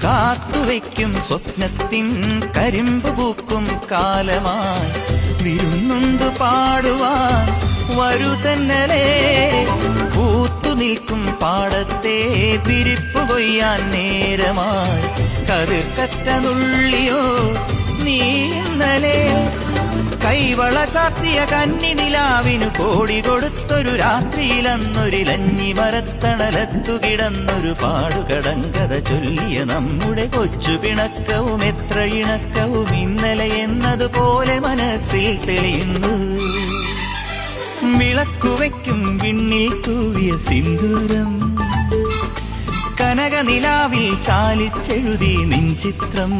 കാത്തുവയ്ക്കും സ്വപ്നത്തിൻ കരിമ്പ് പൂക്കും കാലമായി വിരുന്നുണ്ട് പാടുവാൻ വരൂ തന്നലേ. പൂത്തു നിൽക്കും പാടത്തെ പിരിപ്പു കൊയ്യാൻ നേരമായി കതിർക്കറ്റ നുള്ളിയോ നീ ഇന്നലെ. കൈവള ചാർത്തിയ കന്നി നിലാവിനു കോടി കൊടുത്തൊരു രാത്രിയിലന്നൊരിലഞ്ഞി മരത്തണലത്തു കിടന്നൊരു പാടുകടങ്കഥ ചൊല്ലിയ നമ്മുടെ കൊച്ചു പിണക്കവും എത്ര ഇണക്കവും ഇന്നലെ എന്നതുപോലെ മനസ്സിൽ തെളിയുന്നു. വിളക്കുവയ്ക്കും വിണ്ണിൽ തൂവിയ സിന്ദൂരം കനകനിലാവിൽ ചാലിച്ചെഴുതി നിൻ ചിത്രം.